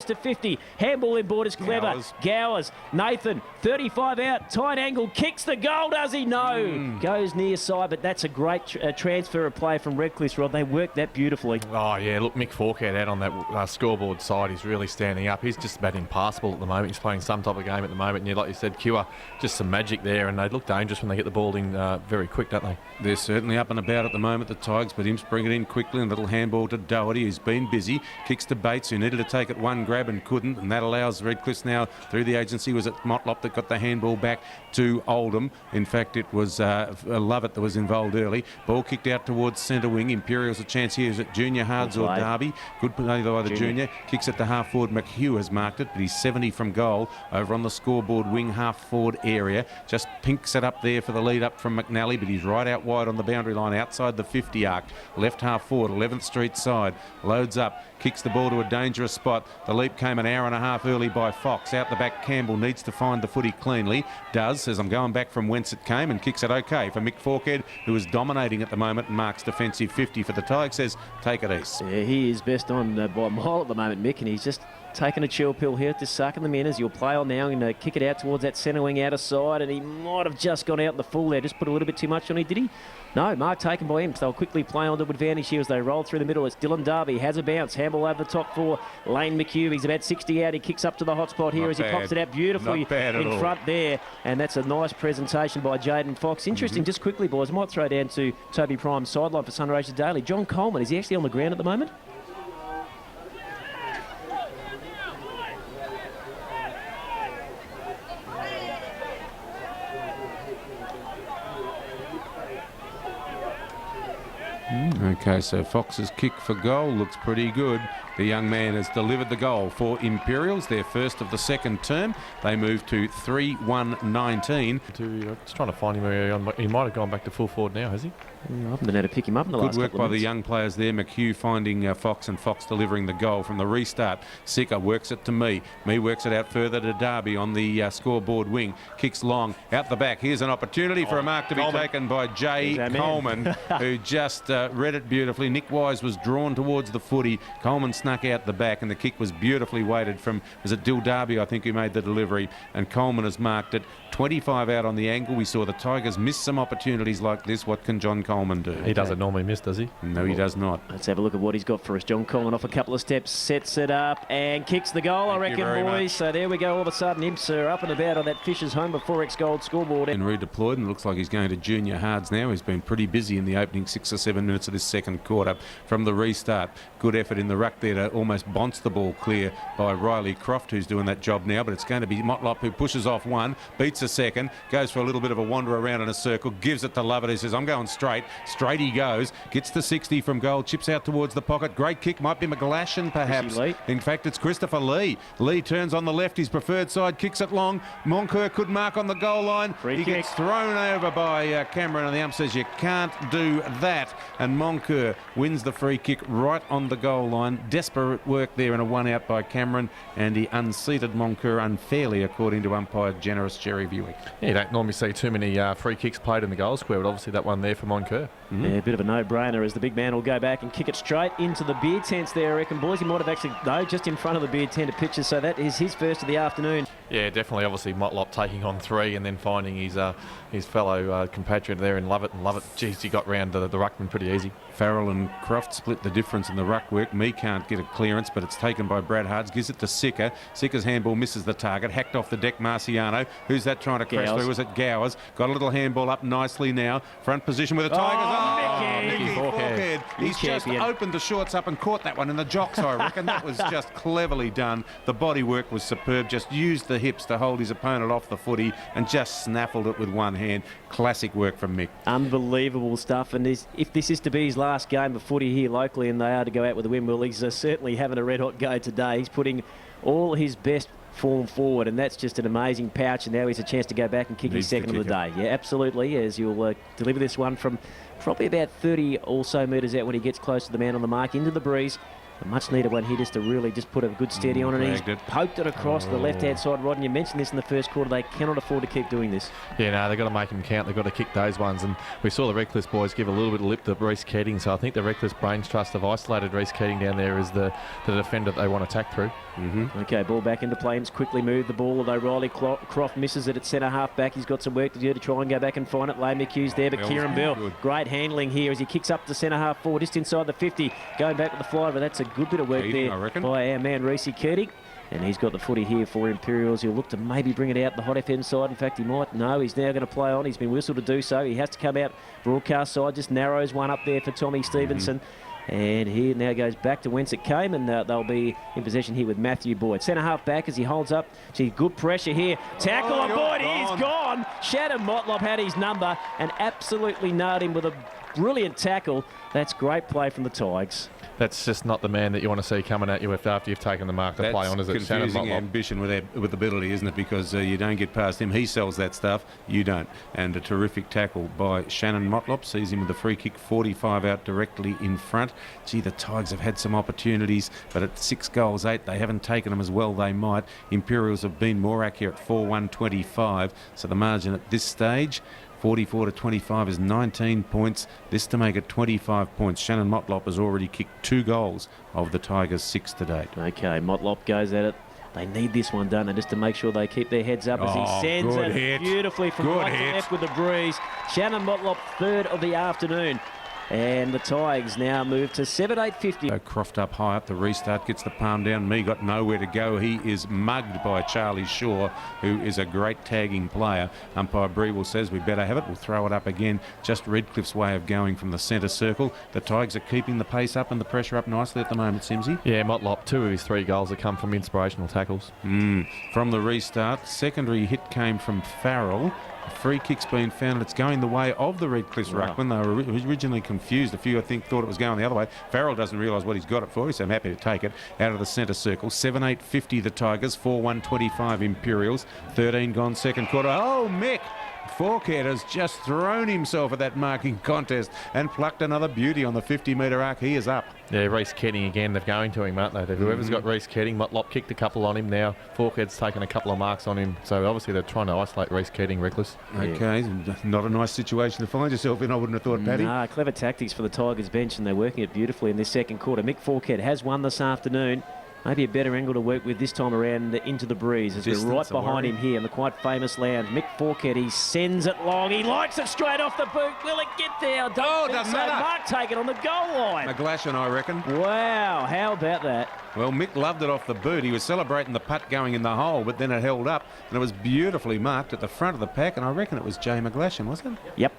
to 50. Handball in board is clever. Gowers. Nathan, 35 out. Tight angle. Kicks the goal, does he? No. Goes near side, but that's a great transfer of play from Redcliffs, Rod. They worked that beautifully. Oh, yeah. Look, Mick Forkhead out on that scoreboard side. He's really standing up. He's just about impassable at the moment. He's playing some type of game at the moment. And like you said, Cure, just some magic there. And they look dangerous when they get the ball in very quick, don't they? They're certainly up and about at the moment, the Tigers, but Imps bring it in quickly. And a little handball to Doherty, who's been busy. Kicks to Bates, who needed to take it one grab and couldn't. And that allows Redcliffs now, through the agency, was it Motlop that got the handball back to Oldham. In fact, it was Lovett that was involved early. Ball kicked out towards centre wing. Imperials a chance here. Is it Junior Hards or Derby? Good play by the junior. Kicks it to half forward. McHugh has marked it, but he's 70 from goal over on the scoreboard wing half forward area. Just pinks it up there for the lead up from McNally, but he's right out wide on the boundary line outside the 50 arc. Left half forward, 11th Street side. Loads up. Kicks the ball to a dangerous spot. The leap came an hour and a half early by Fox. Out the back, Campbell needs to find the footy cleanly. Does, says I'm going back from whence it came, and kicks it okay for Mick Forkhead, who is dominating at the moment and marks defensive 50 for the Tigers. Says, take it easy. Yeah, he is best on by a mile at the moment, Mick, and he's just taking a chill pill here, just sucking them in as you'll play on now and kick it out towards that centre wing outer side, and he might have just gone out in the full there, just put a little bit too much on it, did he? No, mark taken by him, so they'll quickly play on to advantage here as they roll through the middle. It's Dylan Darby, has a bounce, handball over the top for Lane McHugh. He's about 60 out, he kicks up to the hot spot here as he pops it out beautifully in front there, and that's a nice presentation by Jaden Fox. Interesting, just quickly, boys, I might throw down to Toby Prime's sideline for Sunraysia Daily. John Coleman, is he actually on the ground at the moment? Okay, so Fox's kick for goal looks pretty good. The young man has delivered the goal for Imperials, their first of the second term. They move to 3-1-19. Just trying to find him. He might have gone back to full forward now, has he? I haven't been able to pick him up in the last couple of minutes. Good work by the young players there. McHugh finding Fox and Fox delivering the goal from the restart. Sicker works it to Me. Me works it out further to Darby on the scoreboard wing. Kicks long out the back. Here's an opportunity for a mark to be taken by Jay Coleman, who just read it beautifully. Nick Wise was drawn towards the footy. Coleman snuck out the back, and the kick was beautifully weighted from, was it Dill Darby, I think, who made the delivery, and Coleman has marked it. 25 out on the angle. We saw the Tigers miss some opportunities like this. What can John Coleman do? He doesn't normally miss, does he? No, he does not. Let's have a look at what he's got for us. John Coleman off a couple of steps, sets it up and kicks the goal, I reckon, boys. So there we go. All of a sudden, Imps are up and about on that Fisher's Home before X Gold scoreboard. And redeployed, and it looks like he's going to Junior Hards now. He's been pretty busy in the opening 6 or 7 minutes of this second quarter from the restart. Good effort in the ruck there to almost bounce the ball clear by Riley Croft, who's doing that job now, but it's going to be Motlop, who pushes off one, beats a second, goes for a little bit of a wander around in a circle, gives it to Lovett, who says, I'm going straight. Straight he goes, gets to 60 from goal, chips out towards the pocket. Great kick, might be McGlashan perhaps. In fact, it's Christopher Lee. Lee turns on the left, his preferred side, kicks it long. Moncur could mark on the goal line. He gets thrown over by Cameron, and the ump says you can't do that. And Moncur wins the free kick right on the goal line. Desperate work there and a one out by Cameron, and he unseated Moncur unfairly, according to umpire generous Jerry Buick. Yeah, you don't normally see too many free kicks played in the goal square, but obviously that one there for Moncur. Yeah, a bit of a no-brainer as the big man will go back and kick it straight into the beer tents there, I reckon, boys. He might have actually, no, just in front of the beer tent of pitches, so that is his first of the afternoon. Yeah, definitely. Obviously, Motlop taking on 3 and then finding his fellow compatriot there in Lovett. And Lovett, geez, he got round the ruckman pretty easy. Farrell and Croft split the difference in the ruck work. Me can't get a clearance, but it's taken by Brad Hards. Gives it to Sicker. Sicker's handball misses the target. Hacked off the deck, Marciano. Who's that trying to crash through? Was it Gowers? Got a little handball up nicely now. Front position with the Tigers. Mickey Forkhead. He's just opened the shorts up and caught that one in the jocks, I reckon. That was just cleverly done. The body work was superb. Just used the hips to hold his opponent off the footy and just snaffled it with one hand. Classic work from Mick. Unbelievable stuff. And if this is to be his last game of footy here locally and they are to go out with a win, well, he's certainly having a red-hot go today. He's putting all his best form forward, and that's just an amazing pouch, and now he's a chance to go back and kick his second of the day. Yeah, absolutely, as you'll deliver this one from probably about 30 or so metres out when he gets close to the man on the mark, into the breeze. A much needed one here just to really just put a good steady on it. He's poked it across the left-hand side, Rod, and you mentioned this in the first quarter. They cannot afford to keep doing this. Yeah, no, they've got to make them count. They've got to kick those ones. And we saw the Redcliffs boys give a little bit of lip to Reece Keating, so I think the Redcliffs Brains Trust have isolated Reece Keating down there as the defender that they want to attack through. Okay, ball back into play. He's quickly moved the ball, although Riley Croft misses it at centre half back. He's got some work to do to try and go back and find it. Lane McHugh's there, but Kieran Bell, great handling here as he kicks up to centre half forward, just inside the 50, going back with the fly, but that's a good bit of work there by our man Reece Keating. And he's got the footy here for Imperials. He'll look to maybe bring it out the Hot FM side. In fact, he might. No, he's now going to play on. He's been whistled to do so. He has to come out broadcast side. Just narrows one up there for Tommy Stevenson. And he now goes back to whence it came, and they'll be in possession here with Matthew Boyd. Centre half back as he holds up. Gee, good pressure here. Tackle on Boyd. He's gone. Shannon Motlop had his number and absolutely nailed him with a brilliant tackle. That's great play from the Tigers. That's just not the man that you want to see coming at you after you've taken the mark to play on, is it? Shannon Motlop. Ambition with ability, isn't it? Because you don't get past him. He sells that stuff. You don't. And a terrific tackle by Shannon Motlop. Sees him with the free kick, 45 out directly in front. Gee, the Tigers have had some opportunities, but at 6 goals 8, they haven't taken them as well they might. Imperials have been more accurate, 4-1-25. So the margin at this stage, 44-25 is 19 points. This to make it 25 points. Shannon Motlop has already kicked 2 goals of the Tigers' 6 to date. Okay, Motlop goes at it. They need this one done, and just to make sure they keep their heads up as he sends it beautifully from right to left with the breeze. Shannon Motlop, 3rd of the afternoon. And the Tigers now move to 7-8-50. Croft up high up the restart, gets the palm down. Me got nowhere to go. He is mugged by Charlie Shaw, who is a great tagging player. Umpire Breville says we better have it. We'll throw it up again. Just Redcliff's way of going from the centre circle. The Tigers are keeping the pace up and the pressure up nicely at the moment, Simsy. Yeah, Motlop, 2 of his 3 goals have come from inspirational tackles. From the restart, secondary hit came from Farrell. A free kick's been found, and it's going the way of the Redcliffs ruckman. They were originally confused. A few, I think, thought it was going the other way. Farrell doesn't realise what he's got it for, so I'm happy to take it out of the centre circle. 7-8-50 the Tigers, 4-1-25 Imperials. 13 gone second quarter. Oh, Mick! Forkhead has just thrown himself at that marking contest and plucked another beauty on the 50-metre arc. He is up. Yeah, Reece Keating again. They're going to him, aren't they? Whoever's got Reece Keating, Motlop kicked a couple on him now. Forkhead's taken a couple of marks on him. So obviously they're trying to isolate Reece Keating, Redcliffs. Okay, not a nice situation to find yourself in, I wouldn't have thought, Paddy. Nah, clever tactics for the Tigers bench, and they're working it beautifully in this second quarter. Mick Forkhead has won this afternoon. Maybe a better angle to work with this time around into the breeze as we're right behind him here in the quite famous lounge. Mick Forkhead, he sends it long. He likes it straight off the boot. Will it get there? Doesn't matter. Mark take it on the goal line. McGlashan, I reckon. Wow, how about that? Well, Mick loved it off the boot. He was celebrating the putt going in the hole, but then it held up, and it was beautifully marked at the front of the pack, and I reckon it was Jay McGlashan, wasn't it? Yep.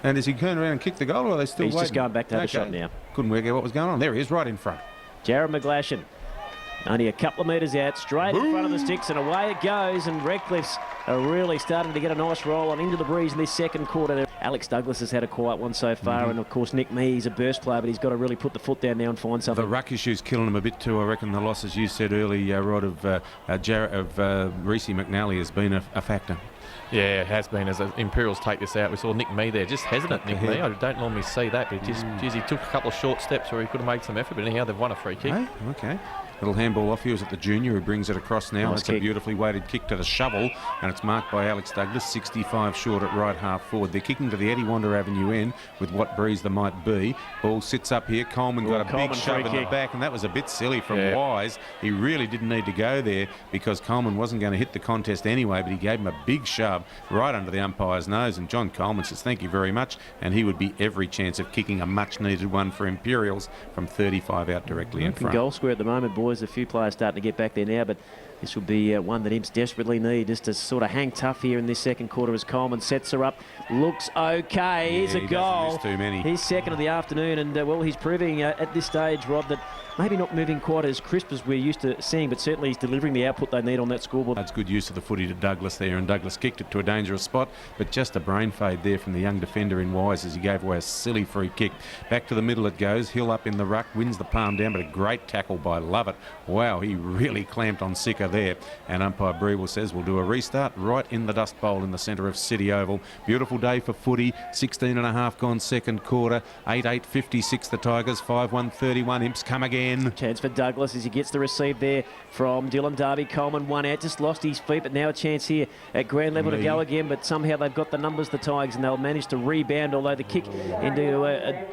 And does he turn around and kick the goal, or are they still waiting? He's just going back to have a shot now. Couldn't work out what was going on. There he is, right in front. Jared McGlashan. Only a couple of metres out, straight in front of the sticks, and away it goes. And Redcliffs are really starting to get a nice roll on into the breeze in this second quarter. Alex Douglas has had a quiet one so far, and of course Nick Mee, he's a burst player, but he's got to really put the foot down now and find something. The ruck issue's killing him a bit too, I reckon. The loss, as you said earlier, Rod, of Reece McNally has been a factor. Yeah, it has been. As the Imperials take this out, we saw Nick Mee there, just hesitant Nick Mee. I don't normally see that, but he took a couple of short steps where he could have made some effort, but anyhow, they've won a free kick. Okay. Little handball off. He was at the junior, who brings it across now. Nice It's kick. a beautifully weighted kick to the shovel, and it's marked by Alex Douglas, 65 short at right half forward. They're kicking to the Eddie Wander Avenue end with what breeze there might be. Ball sits up here. Coleman got a big shove in the back, and that was a bit silly from Wise. He really didn't need to go there because Coleman wasn't going to hit the contest anyway, but he gave him a big shove right under the umpire's nose, and John Coleman says thank you very much, and he would be every chance of kicking a much-needed one for Imperials from 35 out directly in front. Goal square at the moment, boys. A few players starting to get back there now, but this will be one that Imps desperately need just to sort of hang tough here in this second quarter as Coleman sets her up. Looks okay. Here's a goal. Too many. He's second of the afternoon, and well, he's proving at this stage, Rob, that maybe not moving quite as crisp as we're used to seeing, but certainly he's delivering the output they need on that scoreboard. That's good use of the footy to Douglas there, and Douglas kicked it to a dangerous spot, but just a brain fade there from the young defender in Wise as he gave away a silly free kick. Back to the middle it goes. Hill up in the ruck, wins the palm down, but a great tackle by Lovett. but wow, he really clamped on Sicker there. And umpire Breville says we'll do a restart right in the dust bowl in the centre of City Oval. Beautiful day for footy. 16 and a half gone second quarter. 8-8-56 the Tigers. 5-1-31. Imps come again. Chance for Douglas as he gets the receive there from Dylan Darby. Coleman one out, just lost his feet, but now a chance here at ground level to go again. But somehow they've got the numbers, the Tigers, and they'll manage to rebound, although the kick into a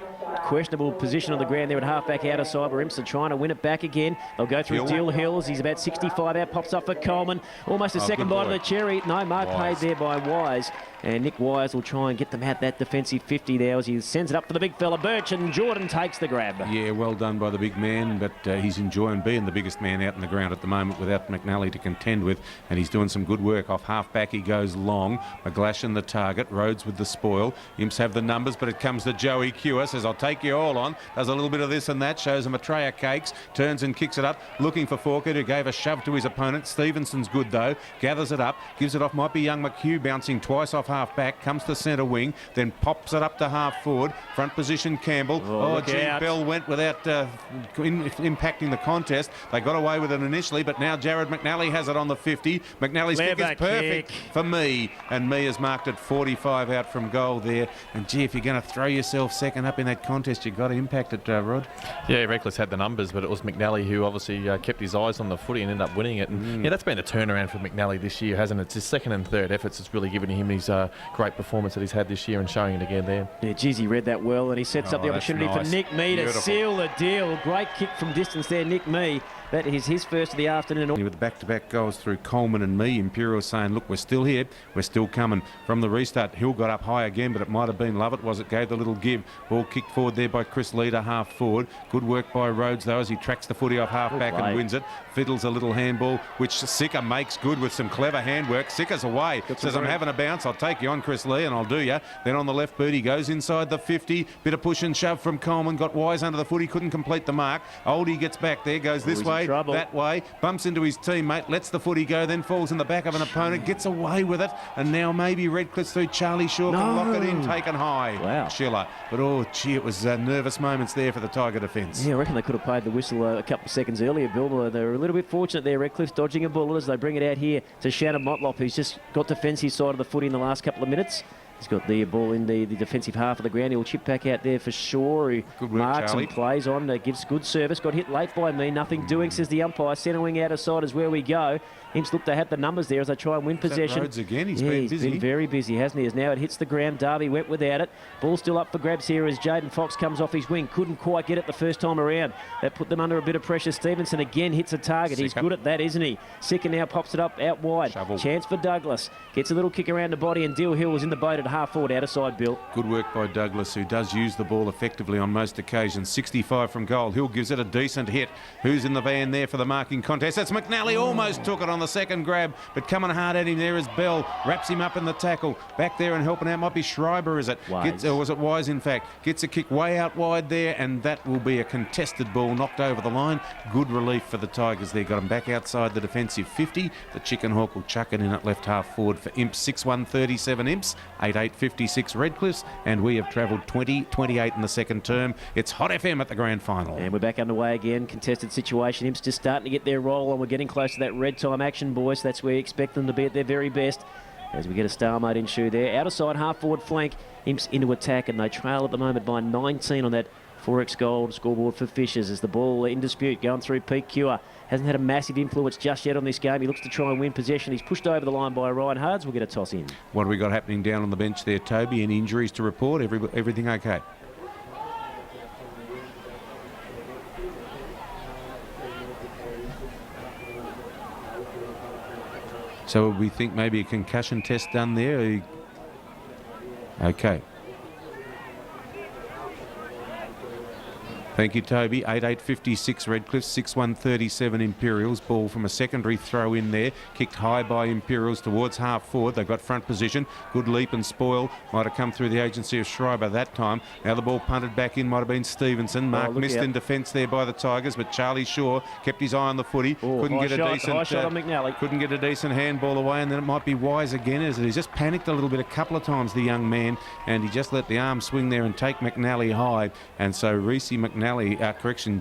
questionable position on the ground there at half-back outer side where Imps are trying to win it back again. They'll go through Dill Hills. He's about 65 out, pops up for Coleman. Almost a second bite of the cherry. No, mark paid there by Wise. And Nick Wise will try and get them at that defensive 50 now as he sends it up for the big fella Birch, and Jordan takes the grab. Yeah, well done by the big man, but he's enjoying being the biggest man out in the ground at the moment without McNally to contend with, and he's doing some good work. Off half-back he goes long. McGlashan the target. Rhodes with the spoil. Imps have the numbers, but it comes to Joey Cure. Says, I'll take you all on. Does a little bit of this and that. Shows him a tray of cakes. Turns and kicks it up. Looking for Forkett, who gave a shove to his opponent. Stevenson's good, though. Gathers it up. Gives it off. Might be young McHugh bouncing twice off half-back. Comes to centre wing, then pops it up to half forward. Front position Campbell. Oh, gee, Bell went without impacting the contest. They got away with it initially, but now Jared McNally has it on the 50. McNally's kick is perfect for me, and me has marked it 45 out from goal there. And gee, if you're going to throw yourself second up in that contest, you've got to impact it, Rod. Yeah, Redcliffs had the numbers, but it was McNally who obviously kept his eyes on the footy and ended up winning it. And yeah, that's been a turnaround for McNally this year, hasn't it? It's his second and third efforts. It's really given him his great performance that he's had this year and showing it again there. Yeah, geez, he read that well, and he sets up the opportunity for Nick Mee to seal the deal. Great kick from distance there, Nick Mee. That is his first of the afternoon. With back-to-back goals through Coleman and Mee, Imperials saying, look, we're still here, we're still coming. From the restart, Hill got up high again, but it might have been Lovett, was it? Gave the little give. Ball kicked forward there by Chris Leader, half forward. Good work by Rhodes, though, as he tracks the footy off half-back and wins it. Fiddles a little handball, which Sicker makes good with some clever handwork. Sicker's away. Says, I'm having a bounce. I'll take you on, Chris Lee, and I'll do you. Then on the left boot, he goes inside the 50. Bit of push and shove from Coleman. Got Wise under the foot. He couldn't complete the mark. Oldie gets back there, goes this way, that way. Bumps into his teammate, lets the footy go, then falls in the back of an opponent, gets away with it, and now maybe Redcliffs through Charlie Shaw can lock it in, taken high. Wow. Schiller. But oh, gee, it was nervous moments there for the Tiger defence. Yeah, I reckon they could have paid the whistle a couple of seconds earlier, Bill. They were a little bit fortunate there. Redcliffs dodging a bullet as they bring it out here to Shannon Motlop, who's just got defensive side of the footy in the last couple of minutes. He's got the ball in the defensive half of the ground. He'll chip back out there for Shaw, who marks and plays on. Gives good service. Got hit late by me. Nothing doing, says the umpire. Centre wing out of side is where we go. Imps look to have the numbers there as they try and win possession. Rhodes again. He's been busy. He's been very busy, hasn't he? As now it hits the ground. Darby went without it. Ball still up for grabs here as Jaden Fox comes off his wing. Couldn't quite get it the first time around. That put them under a bit of pressure. Stevenson again hits a target. He's good at that, isn't he? Sicker now pops it up out wide. Chance for Douglas. Gets a little kick around the body, and Dill Hill was in the boat at half forward, out of side, Bill. Good work by Douglas, who does use the ball effectively on most occasions. 65 from goal. Hill gives it a decent hit. Who's in the van there for the marking contest? That's McNally. Almost took it on the second grab, but coming hard at him there is Bell. Wraps him up in the tackle. Back there and helping out might be Schreiber, is it? Or was it Wise, in fact? Gets a kick way out wide there, and that will be a contested ball knocked over the line. Good relief for the Tigers there. Got him back outside the defensive 50. The Chicken Hawk will chuck it in at left half forward for Imps. 6-1-37 Imps. 8-8-56 Redcliffs. And we have travelled 20-28 in the second term. It's Hot FM at the grand final. And we're back underway again. Contested situation. Imps just starting to get their roll on. We're getting close to that red time action, boys. That's where you expect them to be at their very best. As we get a stalemate ensue there. Outer side, half forward flank. Imps into attack, and they trail at the moment by 19 on that 4x gold scoreboard for Fishers as the ball in dispute going through Pete Cure. Hasn't had a massive influence just yet on this game. He looks to try and win possession. He's pushed over the line by Ryan Hards. We'll get a toss in. What have we got happening down on the bench there, Toby? Any injuries to report? Everything okay? So we think maybe a concussion test done there? Okay. Thank you, Toby. 8-8-56 Redcliffs, 6-1-37 Imperials. Ball from a secondary throw in there. Kicked high by Imperials towards half forward. They've got front position. Good leap and spoil. Might have come through the agency of Schreiber that time. Now the ball punted back in. Might have been Stevenson. Mark missed in defence there by the Tigers, but Charlie Shaw kept his eye on the footy. Couldn't get a decent high shot on McNally. Couldn't get a decent handball away, and then it might be Wise again. As he's just panicked a little bit a couple of times, the young man, and he just let the arm swing there and take McNally high. And so Reece McNally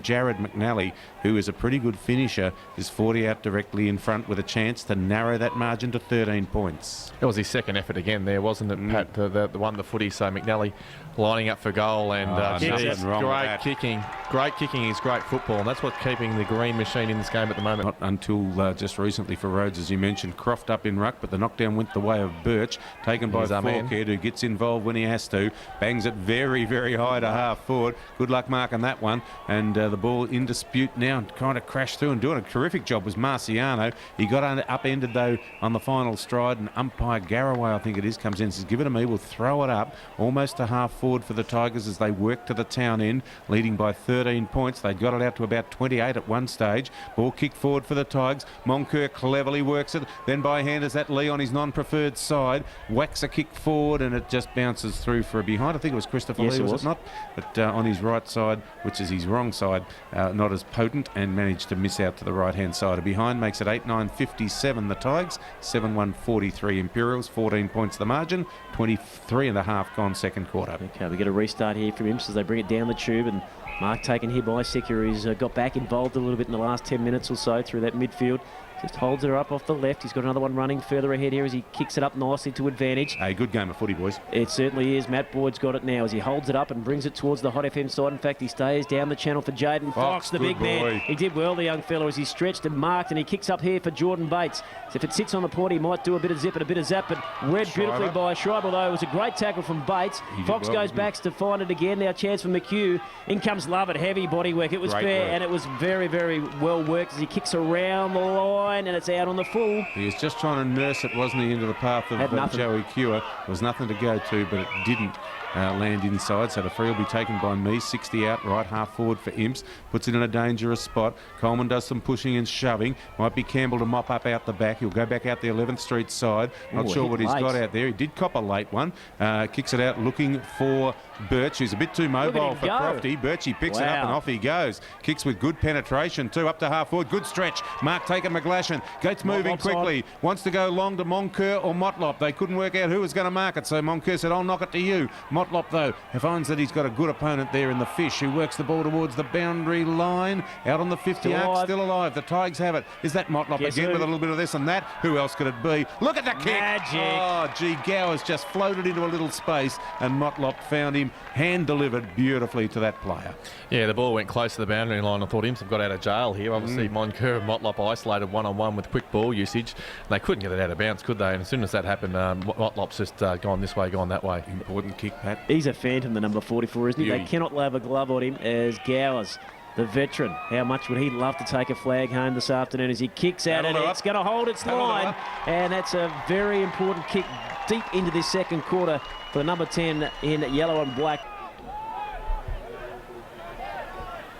Jared McNally, who is a pretty good finisher, is 40 out directly in front with a chance to narrow that margin to 13 points. It was his second effort again there, wasn't it, Pat? The one, the footy. So McNally lining up for goal, and great kicking. Great kicking is great football, and that's what's keeping the green machine in this game at the moment. Not until just recently for Rhodes, as you mentioned. Croft up in ruck, but the knockdown went the way of Birch, taken by Forkhead, who gets involved when he has to. Bangs it very, very high to half forward. Good luck marking that one. And the ball in dispute now, kind of crashed through, and doing a terrific job was Marciano. He got upended, though, on the final stride, and umpire Garraway, I think it is, comes in and says, give it to me, we'll throw it up almost to half forward for the Tigers as they work to the town end, leading by 13 points. They got it out to about 28 at one stage. Ball kicked forward for the Tigers. Moncur cleverly works it. Then by hand is that Lee on his non-preferred side. Whacks a kick forward, and it just bounces through for a behind. I think it was Christopher Lee, was it not? But on his right side, which is his wrong side, not as potent, and managed to miss out to the right-hand side. A behind makes it 8-9-57 the Tigers, 7-1-43 Imperials, 14 points the margin, 23 and a half gone second quarter. Okay, we get a restart here from Imps as they bring it down the tube, and Mark taken here by Sicker, who's got back involved a little bit in the last 10 minutes or so through that midfield. Just holds her up off the left. He's got another one running further ahead here as he kicks it up nicely to advantage. A good game of footy, boys. It certainly is. Matt Boyd's got it now as he holds it up and brings it towards the Hot FM side. In fact, he stays down the channel for Jaden Fox, the big man. He did well, the young fellow, as he stretched and marked, and he kicks up here for Jordan Bates. So if it sits on the point, he might do a bit of zip and a bit of zap, but read beautifully by Schreiber, though. It was a great tackle from Bates. Fox goes back to find it again. Now chance for McHugh. In comes Lovett. Heavy body work. It was fair, and it was very, very well worked as he kicks around the line, and it's out on the full. He was just trying to nurse it, wasn't he, into the path of Joey Cure. There was nothing to go to, but it didn't land inside. So the free will be taken by me. 60 out, right half forward for Imps. Puts it in a dangerous spot. Coleman does some pushing and shoving. Might be Campbell to mop up out the back. He'll go back out the 11th Street side. Not sure what he's got out there. He did cop a late one. Kicks it out looking for Birch, who's a bit too mobile for Crofty. Birchie picks it up and off he goes. Kicks with good penetration too, up to half forward. Good stretch. Mark taking McGlashan. Gates moving quickly. Wants to go long to Moncur or Motlop. They couldn't work out who was going to mark it, so Moncur said, I'll knock it to you. Motlop, though, finds that he's got a good opponent there in the Fish, who works the ball towards the boundary line. Out on the 50 arc, still alive. The Tigers have it. Is that Motlop again with a little bit of this and that? Who else could it be? Look at the kick. Magic. Oh, gee, Gowers just floated into a little space, and Motlop found him, hand-delivered beautifully to that player. Yeah, the ball went close to the boundary line. I thought Imps have got out of jail here. Obviously, Moncur and Motlop isolated one-on-one with quick ball usage. They couldn't get it out of bounds, could they? And as soon as that happened, Motlop's just gone this way, gone that way. Important kick, Pat. He's a phantom, the number 44, isn't he? They cannot lay a glove on him as Gowers, the veteran. How much would he love to take a flag home this afternoon as he kicks out, and it's going to hold its line. And that's a very important kick deep into this second quarter for the number 10 in yellow and black.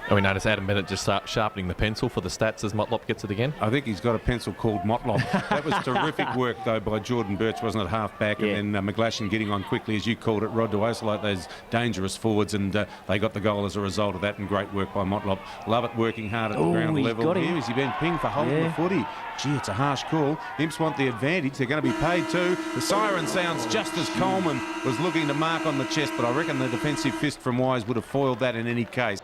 And we notice Adam Bennett just sharpening the pencil for the stats as Motlop gets it again. I think he's got a pencil called Motlop. That was terrific work, though, by Jordan Birch, wasn't it? Half back, and then McGlashan getting on quickly, as you called it, Rod, to isolate those dangerous forwards, and they got the goal as a result of that, and great work by Motlop. Love it, working hard at the ground level. Here is he been pinged for holding the footy. Gee, it's a harsh call. Imps want the advantage. They're going to be paid too. The siren sounds just as Coleman was looking to mark on the chest, but I reckon the defensive fist from Wise would have foiled that in any case.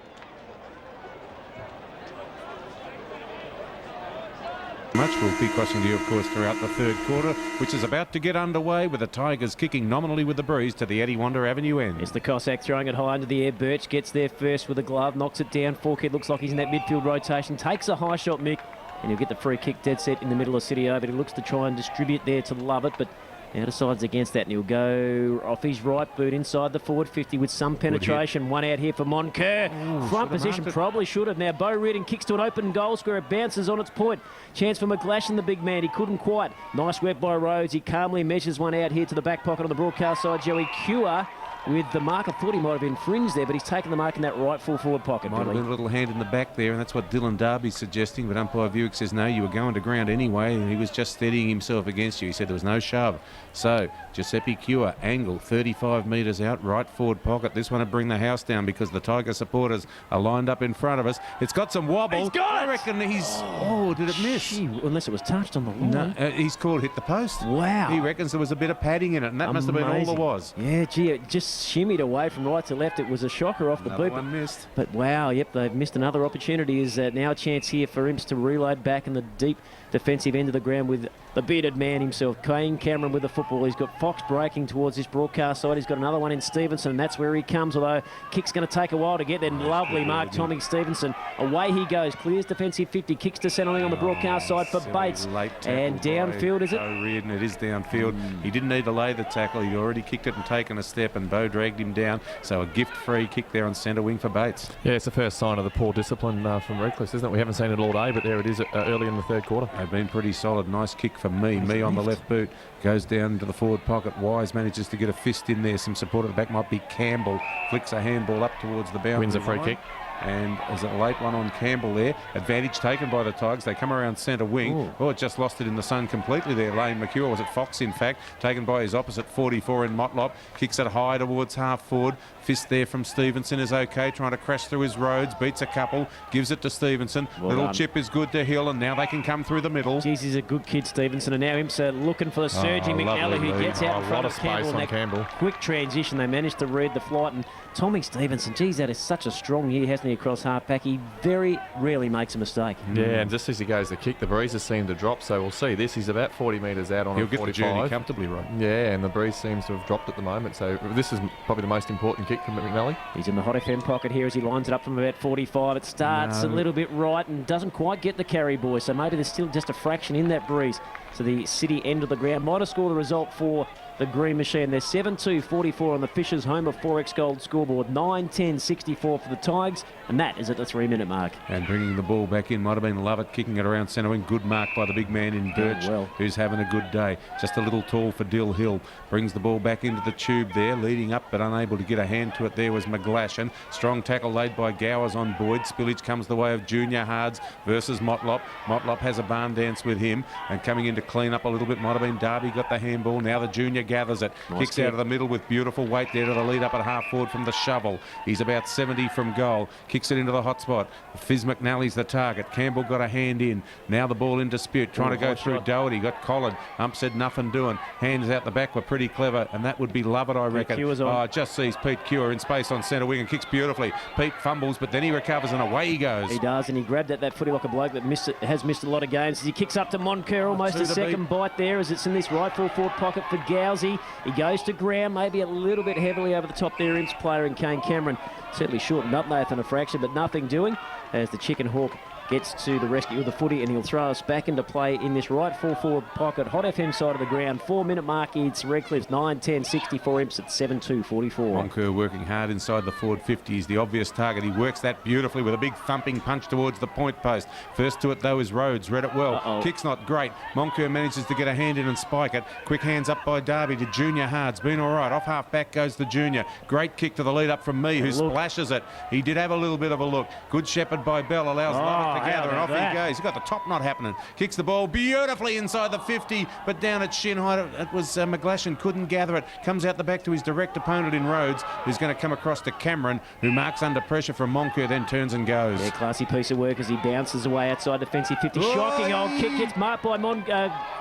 Much will be crossing to you, of course, throughout the third quarter, which is about to get underway with the Tigers kicking nominally with the breeze to the Eddie Wander Avenue end. It's the Cossack throwing it high into the air. Birch gets there first with a glove, knocks it down. Forkhead looks like he's in that midfield rotation, takes a high shot, Mick, and he'll get the free kick dead set in the middle of City over. He looks to try and distribute there to Lovett, but out of sides against that, and he'll go off his right boot inside the forward 50 with some penetration. One out here for Moncur. Front position, probably should have. Now Bo Reardon kicks to an open goal square. It bounces on its point. Chance for McGlashan, the big man. He couldn't quite. Nice work by Rhodes. He calmly measures one out here to the back pocket on the broadcast side. Joey Cure with the mark. I thought he might have infringed there, but he's taken the mark in that right full forward pocket. Might have been a little hand in the back there, and that's what Dylan Darby's suggesting, but umpire Buick says no, you were going to ground anyway, and he was just steadying himself against you. He said there was no shove. So Giuseppe Cure, angle 35 metres out, right forward pocket. This one will bring the house down because the Tiger supporters are lined up in front of us. It's got some wobble. He's got it! I reckon he's... Oh, did it miss? Gee, unless it was touched on the line. No, he's called hit the post. Wow. He reckons there was a bit of padding in it, and that must have been all there was. Yeah, gee, it just shimmied away from right to left. It was a shocker off the boot. One missed. But wow, yep, they've missed another opportunity. Is now a chance here for Imps to reload back in the deep defensive end of the ground with the bearded man himself, Kane Cameron with the football. He's got Fox breaking towards this broadcast side. He's got another one in Stevenson, and that's where he comes, although kick's going to take a while to get there. Lovely mark, Tommy Stevenson. Away he goes, clears defensive 50, kicks to centrelink on the broadcast side for Bates. And downfield, is it? Bo Reardon, it is downfield. He didn't need to lay the tackle. He'd already kicked it and taken a step, and Bo dragged him down. So a gift-free kick there on centre wing for Bates. Yeah, it's the first sign of the poor discipline from Redcliffs, isn't it? We haven't seen it all day, but there it is early in the third quarter. They've been pretty solid. Nice kick for me. Me on the left boot. Goes down to the forward pocket. Wise manages to get a fist in there. Some support at the back might be Campbell. Flicks a handball up towards the boundary. Wins a free kick. And there's a late one on Campbell there. Advantage taken by the Tigers. They come around centre wing. Ooh. Oh, it just lost it in the sun completely there. Lane McHugh, was it Fox in fact, taken by his opposite 44 in Motlop. Kicks it high towards half forward. Fist there from Stevenson is okay, trying to crash through his roads. Beats a couple, gives it to Stevenson. Well Little done. chip is good to Hill, and now they can come through the middle. Jeez, he's a good kid, Stevenson, and now Imps are looking for the surging McNally, lovely who gets lead. out in A front lot of of Campbell. space And on Campbell. Quick transition, they managed to read the flight, and Tommy Stevenson, geez, that is such a strong year, hasn't he, across half-back? He very rarely makes a mistake. Yeah, and just as he goes to kick, the breezes seem to drop, so we'll see this. He's about 40 metres out on He'll a get 45. the journey comfortably, right? Yeah, and the breeze seems to have dropped at the moment, so this is probably the most important kick from McNally. He's in the Hot FM pocket here as he lines it up from about 45. It starts a little bit right and doesn't quite get the carry, boy, so maybe there's still just a fraction in that breeze. So the City end of the ground might have scored the result for the Green Machine. They're 7-2-44 on the Fishers home of 4X Gold scoreboard. 9-10-64 for the Tigers, and that is at the 3-minute mark. And bringing the ball back in might have been Lovett, kicking it around centre wing. Good mark by the big man in Birch, who's having a good day. Just a little tall for Dill Hill. Brings the ball back into the tube there, leading up but unable to get a hand to it. There was McGlashan. Strong tackle laid by Gowers on Boyd. Spillage comes the way of Junior Hards versus Motlop. Motlop has a barn dance with him, and coming in to clean up a little bit might have been Darby. Got the handball. Now the junior gathers it. Nice Kicks kick out of the middle with beautiful weight there to the lead up at half forward from the shovel. He's about 70 from goal. Kicks it into the hot spot. Fizz McNally's the target. Campbell got a hand in. Now the ball in dispute. Trying to go through Doherty. Got collared. Ump said nothing doing. Hands out the back were pretty clever, and that would be Lovett, I reckon. Oh, just sees Pete Cure in space on centre wing and kicks beautifully. Pete fumbles, but then he recovers and away he goes. He does, and he grabbed at that footy like a bloke that has missed a lot of games. As he kicks up to Moncur, almost a second bite there as it's in this right full forward pocket for Gowsy. He goes to ground, maybe a little bit heavily over the top there. Imps player and Kane Cameron certainly shortened up Nathan a fraction, but nothing doing as the Chicken Hawk gets to the rescue of the footy, and he'll throw us back into play in this right full forward pocket. Hot FM side of the ground. 4-minute mark. It's Redcliffs 9-10-64. Imps at 7-2-44. Moncur working hard inside the forward 50 is the obvious target. He works that beautifully with a big thumping punch towards the point post. First to it though is Rhodes. Read it well. Kick's not great. Moncur manages to get a hand in and spike it. Quick hands up by Darby to Junior Hards. Been all right. Off half back goes the junior. Great kick to the lead up from me, who splashes it. He did have a little bit of a look. Good shepherd by Bell allows Lovett to gather, and off he goes. He's got the top knot happening. Kicks the ball beautifully inside the 50, but down at shin height. It was McGlashan couldn't gather it. Comes out the back to his direct opponent in Rhodes, who's going to come across to Cameron, who marks under pressure from Moncur, then turns and goes. Yeah, classy piece of work as he bounces away outside defensive 50. Shocking old kick gets marked by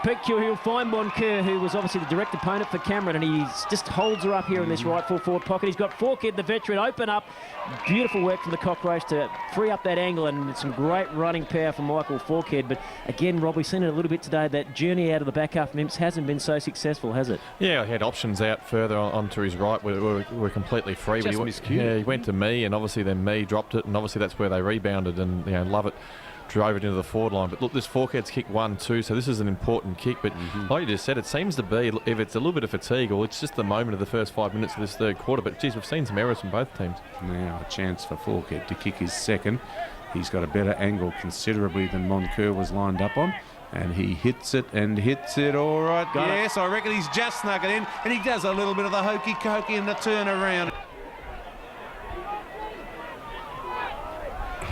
Pete Cure. He'll find Moncur, who was obviously the direct opponent for Cameron, and he just holds her up here in this right full forward pocket. He's got Forkhead, the veteran, open up. Beautiful work from the Cockroach to free up that angle, and some great running power from Michael Forkhead. But again, Rob, we've seen it a little bit today. That journey out of the back half of Imps hasn't been so successful, has it? Yeah, he had options out further onto his right. We're completely free. Just miscued. He went to me, and obviously then me dropped it, and obviously that's where they rebounded, and Lovett drove it into the forward line. But look, this Forkhead's kick 1-2, so this is an important kick. But like you just said, it seems to be, if it's a little bit of fatigue, or it's just the moment of the first 5 minutes of this third quarter. But geez, we've seen some errors from both teams. Now a chance for Forkhead to kick his second. He's got a better angle considerably than Moncur was lined up on. And he hits it and hits it all right. Yes, I reckon he's just snuck it in. And he does a little bit of the hokey-cokey in the turnaround.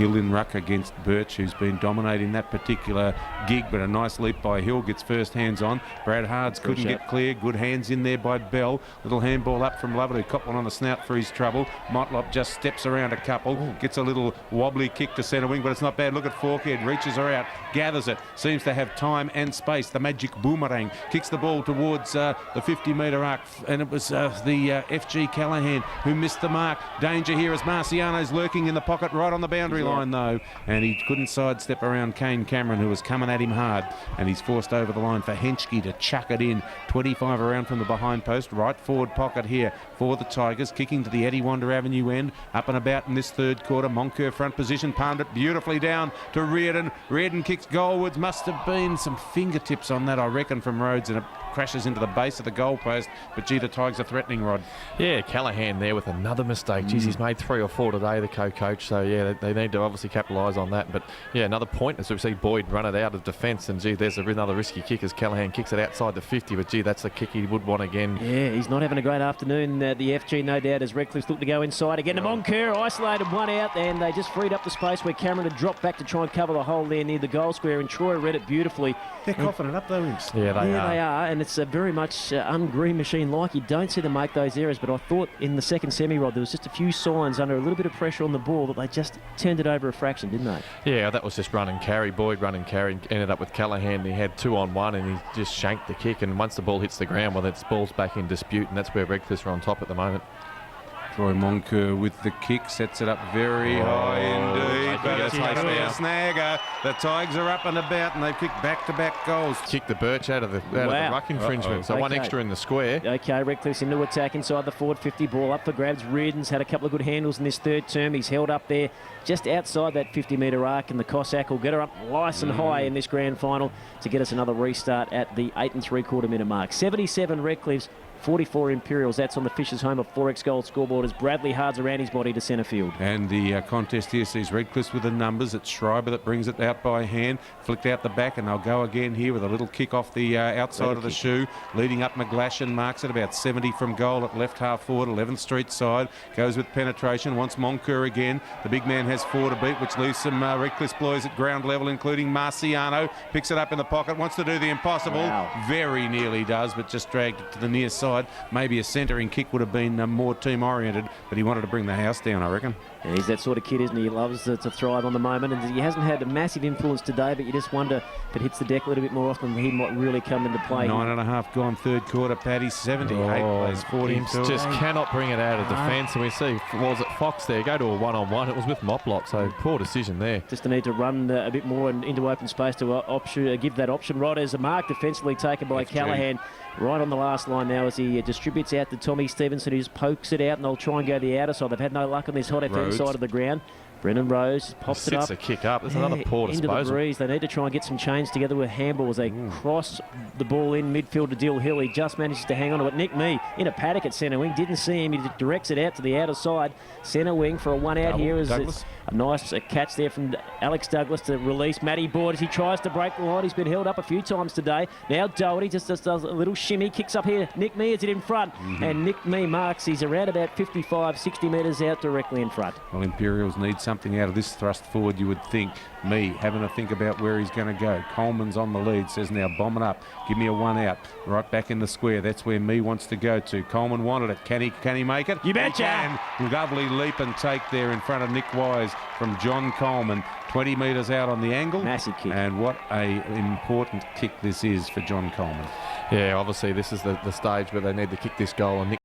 Hill in ruck against Birch, who's been dominating that particular gig, but a nice leap by Hill, gets first hands on. Brad Hards couldn't get clear. Good hands in there by Bell. Little handball up from Lovett, who copped one on the snout for his trouble. Motlop just steps around a couple, gets a little wobbly kick to centre wing, but it's not bad. Look at Forkhead, reaches her out, gathers it, seems to have time and space. The magic boomerang kicks the ball towards the 50-metre arc, and it was the FG Callahan who missed the mark. Danger here as Marciano's lurking in the pocket right on the boundary line though, and he couldn't sidestep around Kane Cameron, who was coming at him hard, and he's forced over the line for Henschke to chuck it in. 25 around from the behind post, right forward pocket here for the Tigers, kicking to the Eddie Wander Avenue end, up and about in this third quarter. Moncur front position, palmed it beautifully down to Reardon. Reardon kicks goalwards. Must have been some fingertips on that, I reckon, from Rhodes, and it crashes into the base of the goalpost. But gee, the Tigers are threatening, Rod. Yeah, Callahan there with another mistake. Geez, he's made 3 or 4 today, the co-coach. So yeah, they need to obviously capitalise on that. But yeah, another point as we see Boyd run it out of defence, and gee, there's another risky kick as Callahan kicks it outside the 50. But gee, that's the kick he would want again. Yeah, he's not having a great afternoon, the FG, no doubt, as Redcliffs look to go inside again. To Moncur, isolated one out, and they just freed up the space where Cameron had dropped back to try and cover the hole there near the goal square, and Troy read it beautifully. They're coughing it up though, Imps. Yeah, they are, and it's a very much un-Green Machine-like. You don't see them make those errors, but I thought in the second semi-rod there was just a few signs under a little bit of pressure on the ball that they just turned it over a fraction, didn't they? Yeah, that was just run and carry. Boyd run and carry, ended up with Callahan. He had 2-on-1 and he just shanked the kick, and once the ball hits the ground, well, it's ball's back in dispute, and that's where Redcliffs are on top at the moment. Troy Moncur with the kick, sets it up very high indeed, but it's a snagger. The Tigers are up and about, and they've kicked back-to-back goals. Kicked the Birch out of the ruck infringement, so one extra in the square. Okay, Redcliffs into attack inside the forward 50, ball up for grabs. Reardon's had a couple of good handles in this third term. He's held up there just outside that 50-metre arc, and the Cossack will get her up nice and high in this grand final to get us another restart at the 8 3/4 minute mark. 77 Redcliffs, 44 Imperials. That's on the Fisher's home of 4x goal scoreboard as Bradley Hards around his body to centre field. And the contest here sees Redcliffs with the numbers. It's Schreiber that brings it out by hand, flicked out the back, and they'll go again here with a little kick off the outside of the shoe, leading up McGlashan, marks it about 70 from goal at left half forward, 11th Street side, goes with penetration, wants Moncur again. The big man has 4 to beat, which leaves some Redcliffs boys at ground level, including Marciano. Picks it up in the pocket, wants to do the impossible. Very nearly does, but just dragged it to the near side. Maybe a centering kick would have been more team-oriented, but he wanted to bring the house down, I reckon. Yeah, he's that sort of kid, isn't he? He loves to thrive on the moment, and he hasn't had a massive influence today, but you just wonder if it hits the deck a little bit more often, he might really come into play. 9.5 gone third quarter, Paddy. 78 plays 42. Just cannot bring it out of defence, and we see, was it Fox there, go to a one-on-one. It was with Moplop, so poor decision there. Just a need to run a bit more into open space to give that option. Right as a mark defensively taken by Callahan. Right on the last line now as he distributes out to Tommy Stevenson, who just pokes it out, and they'll try and go the outer side. They've had no luck on this hot FM side of the ground. Brennan Rose pops it up. Sits a kick up. There's another poor disposal. Into the breeze. They need to try and get some chains together with handballs. They cross the ball in midfield to Dill Hill. He just manages to hang on to it. Nick Mee in a paddock at centre wing. Didn't see him. He directs it out to the outer side. Centre wing for a one out here. It's a nice catch there from Alex Douglas to release Matty Boyd as he tries to break the line. He's been held up a few times today. Now Doherty just does a little shimmy. Kicks up here. Nick Mee is it in front. And Nick Mee marks. He's around about 55, 60 metres out directly in front. Well, Imperials need something out of this thrust forward, you would think. Mee having to think about where he's going to go. Coleman's on the lead, says now bomb it up, give me a one out, right back in the square. That's where Mee wants to go to. Coleman wanted it. Can he make it? You betcha! He can. Lovely leap and take there in front of Nick Wise from John Coleman. 20 metres out on the angle. Massive kick. And what a important kick this is for John Coleman. Yeah, obviously this is the stage where they need to kick this goal, and